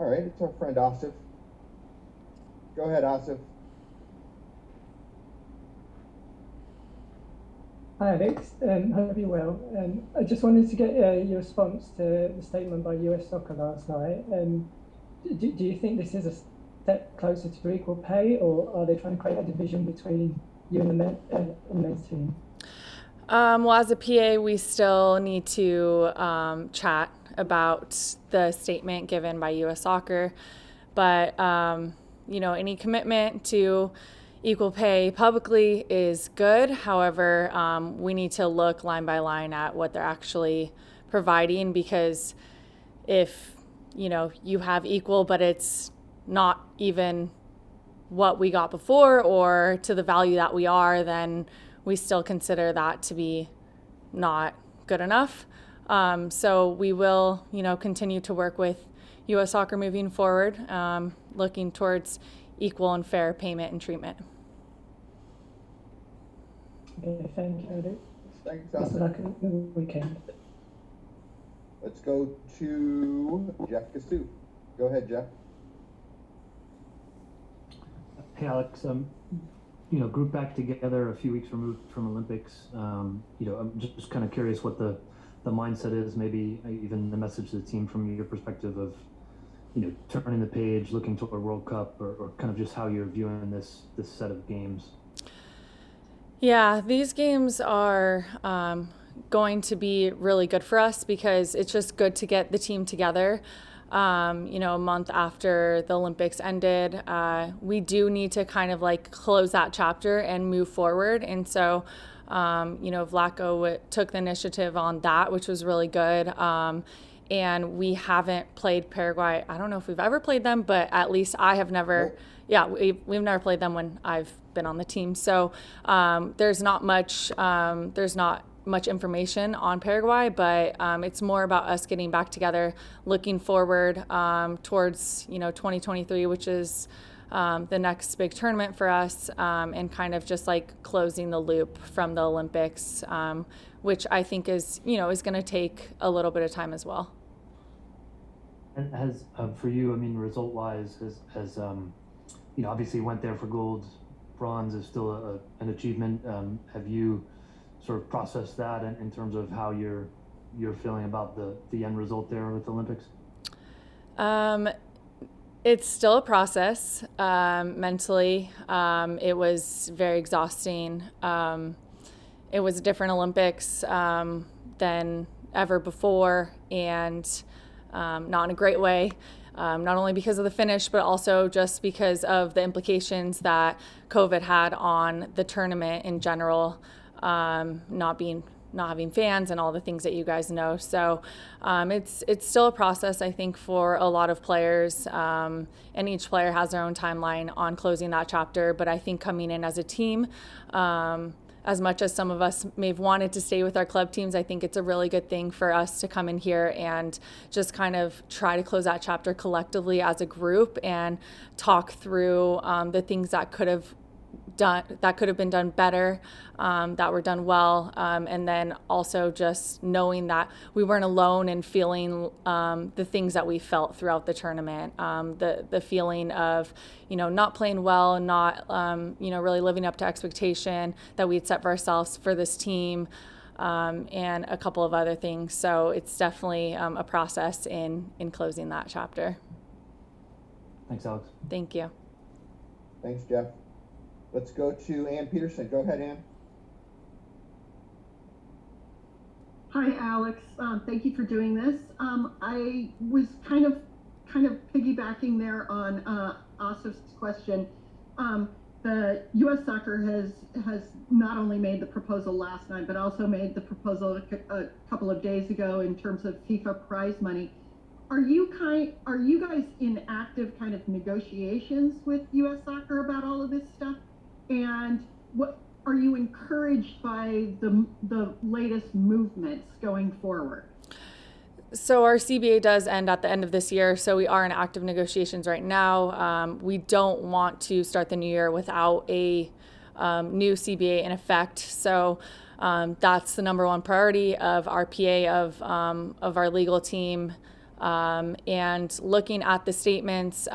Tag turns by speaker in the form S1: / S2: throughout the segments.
S1: All right, it's our friend Asif. Go ahead, Asif.
S2: Hi Alex, hope you're well. I just wanted to get your response to the statement by US Soccer last night. Do you think this is a step closer to equal pay, or are they trying to create a division between you and the men's team?
S3: Well, as a PA, we still need to chat about the statement given by U.S. Soccer. But, any commitment to equal pay publicly is good. However, we need to look line by line at what they're actually providing, because if, you have equal, but it's not even what we got before or to the value that we are, then we still consider that to be not good enough. So we will, continue to work with U.S. Soccer moving forward, looking towards equal and fair payment and treatment.
S2: Okay, thank you, Alex.
S1: Thanks,
S2: Best of
S1: Asif.
S2: luck at the weekend.
S1: Let's go to Jeff Casu. Go ahead, Jeff.
S4: Hey Alex, group back together a few weeks removed from Olympics. I'm just kind of curious what the mindset is, maybe even the message to the team from your perspective of, turning the page, looking toward World Cup, or kind of just how you're viewing this set of games.
S3: Yeah, these games are going to be really good for us because it's just good to get the team together. A month after the Olympics ended, we do need to kind of like close that chapter and move forward. And so, Vlaco took the initiative on that, which was really good. And we haven't played Paraguay. I don't know if we've ever played them, but at least I have never.
S1: Nope.
S3: Yeah, we've never played them when I've been on the team. So there's not much information on Paraguay, but it's more about us getting back together, looking forward towards 2023, which is the next big tournament for us, and kind of just like closing the loop from the Olympics, which I think is going to take a little bit of time as well.
S4: And has for you, I mean, result-wise, has obviously went there for gold. Bronze is still an achievement. Have you sort of processed that in terms of how you're feeling about the end result there with the Olympics?
S3: It's still a process mentally. It was very exhausting. It was a different Olympics than ever before, and not in a great way. Not only because of the finish, but also just because of the implications that COVID had on the tournament in general, not having fans and all the things that you guys know. So it's still a process, I think, for a lot of players, and each player has their own timeline on closing that chapter. But I think coming in as a team, as much as some of us may have wanted to stay with our club teams, I think it's a really good thing for us to come in here and just kind of try to close that chapter collectively as a group and talk through the things that could have been done better, that were done well, and then also just knowing that we weren't alone and feeling the things that we felt throughout the tournament, the feeling of not playing well and not really living up to expectation that we'd set for ourselves for this team, and a couple of other things. So it's definitely a process in closing that chapter.
S4: Thanks, Alex.
S3: Thank you.
S1: Thanks, Jeff. Let's go to Ann Peterson. Go ahead, Ann.
S5: Hi, Alex. Thank you for doing this. I was kind of piggybacking there on Asif's question. The U.S. Soccer has not only made the proposal last night, but also made the proposal a couple of days ago in terms of FIFA prize money. Are you guys in active kind of negotiations with U.S. Soccer about all of this stuff? And what are you encouraged by the latest movements going forward?
S3: So our CBA does end at the end of this year, so we are in active negotiations right now. We don't want to start the new year without a new CBA in effect. So that's the number one priority of our PA, of our legal team, And looking at the statements,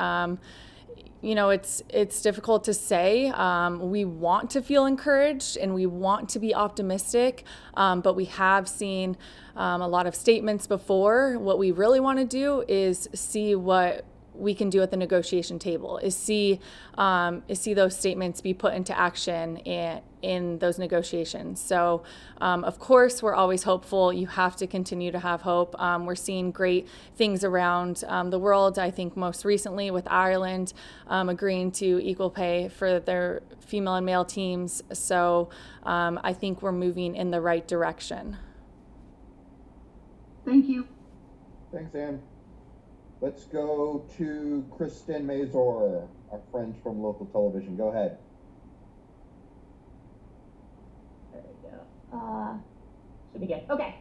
S3: it's difficult to say. We want to feel encouraged and we want to be optimistic, but we have seen a lot of statements before. What we really want to do is see what we can do at the negotiation table, is see those statements be put into action in those negotiations. So, of course, we're always hopeful. You have to continue to have hope. We're seeing great things around the world. I think most recently with Ireland agreeing to equal pay for their female and male teams. So I think we're moving in the right direction.
S5: Thank you.
S1: Thanks, Ann. Let's go to Kristen Mazur, our friend from local television. Go ahead.
S6: There we go. Should be good. Okay.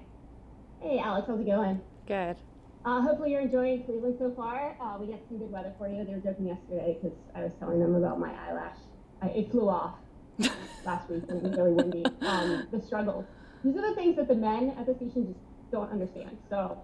S6: Hey, Alex, how's it going?
S3: Good.
S6: Hopefully you're enjoying Cleveland so far. We got some good weather for you. They were joking yesterday because I was telling them about my eyelash. It flew off last week and it was really windy. The struggles. These are the things that the men at the station just don't understand. So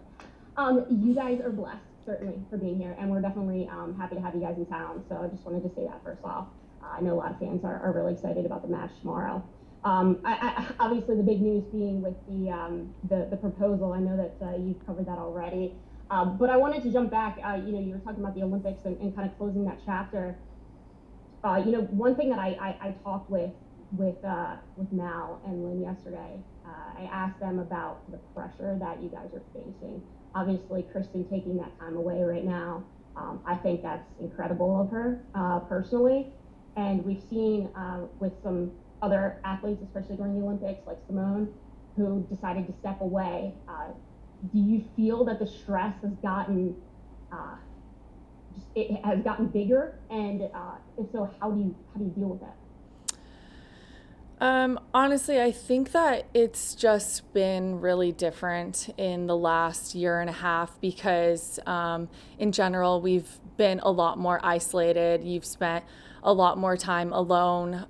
S6: you guys are blessed, certainly, for being here, and we're definitely happy to have you guys in town. So I just wanted to say that first off. I know a lot of fans are really excited about the match tomorrow. Obviously, the big news being with the proposal. I know that you've covered that already, but I wanted to jump back. You were talking about the Olympics and kind of closing that chapter. One thing that I talked with Mal and Lynn yesterday. I asked them about the pressure that you guys are facing. Obviously, Kristen taking that time away right now, I think that's incredible of her personally. And we've seen with some other athletes, especially during the Olympics, like Simone, who decided to step away. Do you feel that the stress has gotten bigger? And if so, how do you deal with that?
S3: Honestly, I think that it's just been really different in the last year and a half because in general, we've been a lot more isolated. You've spent a lot more time alone.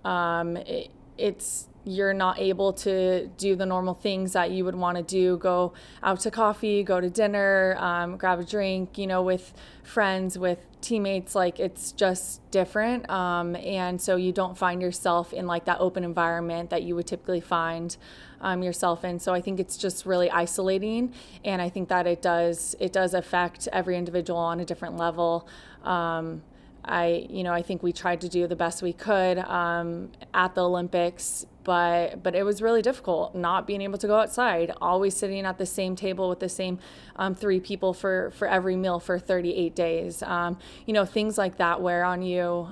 S3: You're not able to do the normal things that you would want to do, go out to coffee, go to dinner, grab a drink, with friends, with teammates. Like, it's just different. And so you don't find yourself in like that open environment that you would typically find yourself in. So I think it's just really isolating. And I think that it does affect every individual on a different level. I think we tried to do the best we could at the Olympics, but it was really difficult not being able to go outside, always sitting at the same table with the same 3 people for every meal for 38 days. Things like that wear on you.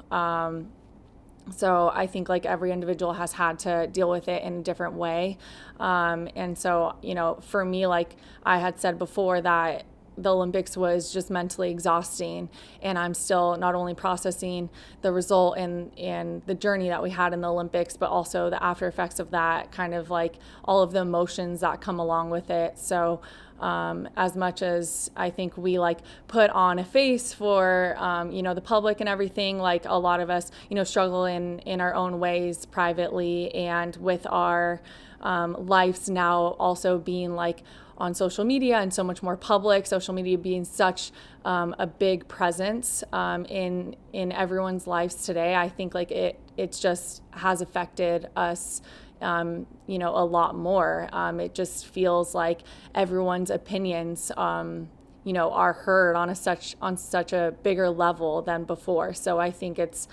S3: So I think like every individual has had to deal with it in a different way. And so, for me, like I had said before, that the Olympics was just mentally exhausting, and I'm still not only processing the result and the journey that we had in the Olympics, but also the after effects of that, kind of like all of the emotions that come along with it. So as much as I think we like put on a face for the public and everything, like a lot of us struggle in our own ways privately, and with our lives now also being like on social media and so much more public, social media being such a big presence in everyone's lives today. I think like it just has affected us a lot more. It just feels like everyone's opinions are heard on such a bigger level than before. So I think it's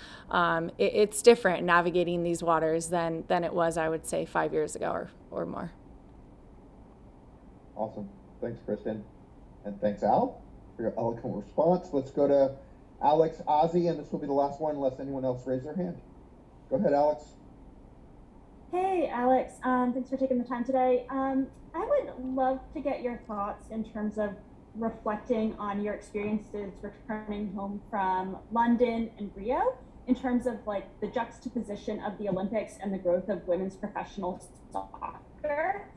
S3: different navigating these waters than it was, I would say, 5 years ago or more.
S1: Awesome. Thanks, Kristen. And thanks, Al, for your eloquent response. Let's go to Alex Ozzie, and this will be the last one unless anyone else raises their hand. Go ahead, Alex.
S7: Hey, Alex. Thanks for taking the time today. I would love to get your thoughts in terms of reflecting on your experiences returning home from London and Rio, in terms of like the juxtaposition of the Olympics and the growth of women's professional soccer,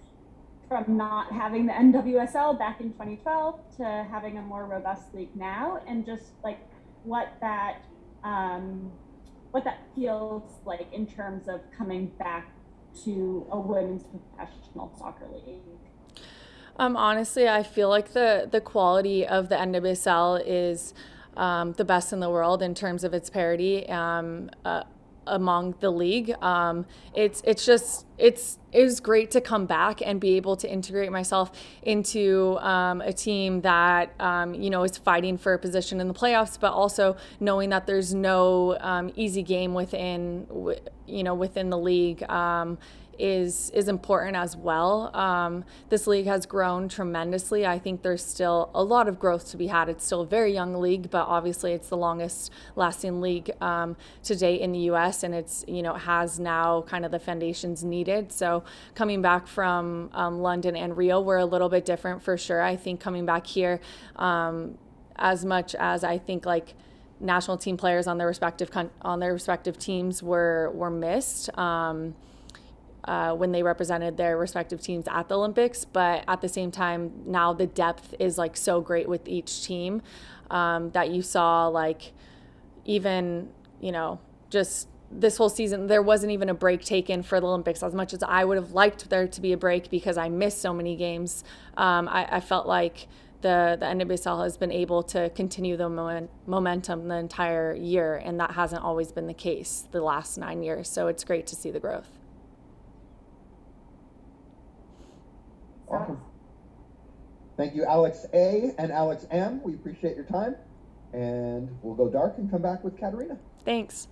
S7: from not having the NWSL back in 2012 to having a more robust league now, and just like what that feels like in terms of coming back to a women's professional soccer league.
S3: Honestly, I feel like the quality of the NWSL is the best in the world in terms of its parity among the league. It was great to come back and be able to integrate myself into a team that is fighting for a position in the playoffs, but also knowing that there's no easy game within the league. Is important as well. This league has grown tremendously. I think there's still a lot of growth to be had. It's still a very young league, but obviously it's the longest lasting league to date in the US, and it's has now kind of the foundations needed. So coming back from London and Rio were a little bit different for sure. I think coming back here, as much as I think like national team players on their respective teams were missed. When they represented their respective teams at the Olympics, but at the same time, now the depth is like so great with each team that you saw like even just this whole season there wasn't even a break taken for the Olympics. As much as I would have liked there to be a break because I missed so many games, I felt like the NWSL has been able to continue the momentum the entire year, and that hasn't always been the case the last 9 years. So it's great to see the growth.
S1: Awesome. Thank you, Alex A and Alex M. We appreciate your time. And we'll go dark and come back with Katarina.
S3: Thanks.